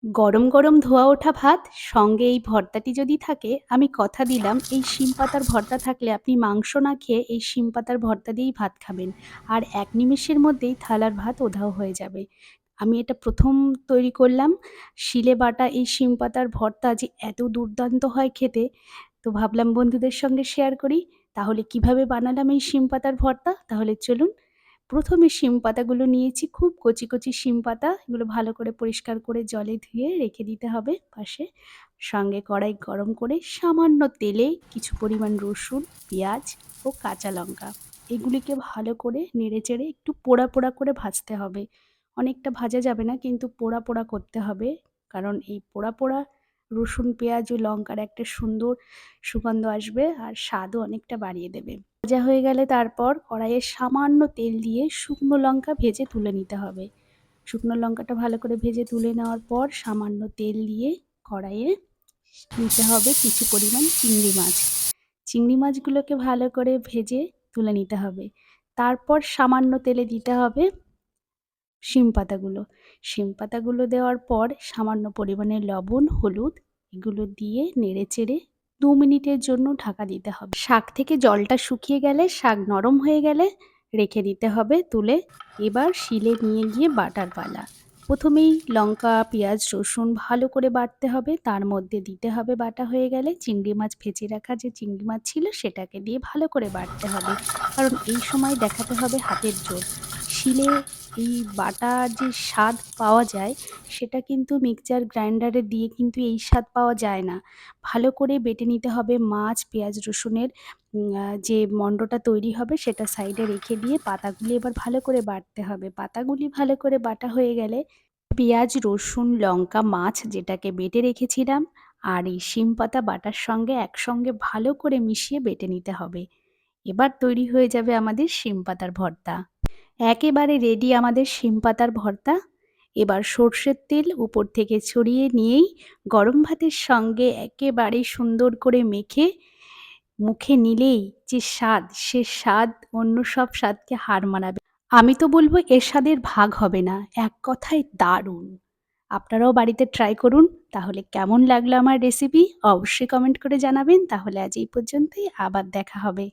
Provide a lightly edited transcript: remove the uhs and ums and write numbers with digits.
গরম গরম ধোয়া ওঠা ভাত সঙ্গে এই ভর্তাটি যদি থাকে, আমি কথা দিলাম এই শিম পাতার ভর্তা থাকলে আপনি মাংস না খেয়ে এই শিম পাতার ভর্তা দিয়েই ভাত খাবেন। আর এক নিমেষের মধ্যেই থালার ভাত উধাও হয়ে যাবে। আমি এটা প্রথম তৈরি করলাম। শিলে বাটা এই শিম পাতার ভর্তা যে এত দুর্দান্ত হয় খেতে, তো ভাবলাম বন্ধুদের সঙ্গে শেয়ার করি। তাহলে কিভাবে বানালাম এই শিম পাতার ভর্তা? তাহলে চলুন। প্রথমে শিম পাতাগুলো নিয়েছি, খুব কচি কচি শিম পাতা। এগুলো ভালো করে পরিষ্কার করে জলে ধুয়ে রেখে দিতে হবে পাশে। সঙ্গে কড়াই গরম করে সামান্য তেলে কিছু পরিমাণ রসুন, পেঁয়াজ ও কাঁচা লঙ্কা এগুলিকে ভালো করে নেড়েচেড়ে একটু পোড়া পোড়া করে ভাজতে হবে। অনেকটা ভাজা যাবে না, কিন্তু পোড়া পোড়া করতে হবে। কারণ এই পোড়া পোড়া রসুন, পেঁয়াজ ও লঙ্কার একটা সুন্দর সুগন্ধ আসবে আর স্বাদও অনেকটা বাড়িয়ে দেবে। ভাজা হয়ে গেলে তারপর কড়াইয়ে সামান্য তেল দিয়ে শুকনো লঙ্কা ভেজে তুলে নিতে হবে। শুকনো লঙ্কাটা ভালো করে ভেজে তুলে নেওয়ার পর সামান্য তেল দিয়ে কড়াইয়ে নিতে হবে কিছু পরিমাণ চিংড়ি মাছ। চিংড়ি মাছগুলোকে ভালো করে ভেজে তুলে নিতে হবে। তারপর সামান্য তেলে দিতে হবে শিম পাতাগুলো। শিম পাতাগুলো দেওয়ার পর সামান্য পরিমাণে লবণ, হলুদ এগুলো দিয়ে নেড়েচেড়ে ২ মিনিটের জন্য ঢাকা দিতে হবে। শাক থেকে জলটা শুকিয়ে গেলে, শাক নরম হয়ে গেলে রেখে দিতে হবে তুলে। এবার শিলে নিয়ে গিয়ে বাটার পালা। প্রথমেই লঙ্কা, পেঁয়াজ, রসুন ভালো করে বাটতে হবে। তার মধ্যে দিতে হবে বাটা হয়ে গেলে চিংড়ি মাছ, ভেজে রাখা যে চিংড়ি মাছ ছিল সেটাকে দিয়ে ভালো করে বাটতে হবে। কারণ এই সময় দেখাতে হবে হাতের জোর। শিলে এই বাটার যে স্বাদ পাওয়া যায় সেটা কিন্তু মিক্সচার গ্রাইন্ডারে দিয়ে কিন্তু এই স্বাদ পাওয়া যায় না। ভালো করে বেটে নিতে হবে। মাছ, পেঁয়াজ, রসুনের যে মণ্ডটা তৈরি হবে সেটা সাইডে রেখে দিয়ে পাতাগুলি এবার ভালো করে বাটতে হবে। পাতাগুলি ভালো করে বাটা হয়ে গেলে পেঁয়াজ, রসুন, লঙ্কা, মাছ যেটাকে বেটে রেখেছিলাম আর এই শিম পাতা বাটার সঙ্গে একসঙ্গে ভালো করে মিশিয়ে বেটে নিতে হবে। এবার তৈরি হয়ে যাবে আমাদের শিম পাতার ভর্তা। একেবারে রেডি আমাদের শিম পাতার ভর্তা। এবার সর্ষের তেল উপর থেকে ছড়িয়ে নিয়েই গরম ভাতের সঙ্গে একেবারে সুন্দর করে মেখে মুখে নিলেই যে স্বাদ, সে স্বাদ অন্য সব স্বাদকে হার মানাবে। আমি তো বলব এর স্বাদের ভাগ হবে না। এক কথায় দারুণ! আপনারাও বাড়িতে ট্রাই করুন। তাহলে কেমন লাগলো আমার রেসিপি অবশ্যই কমেন্ট করে জানাবেন। তাহলে আজ এই পর্যন্তই, আবার দেখা হবে।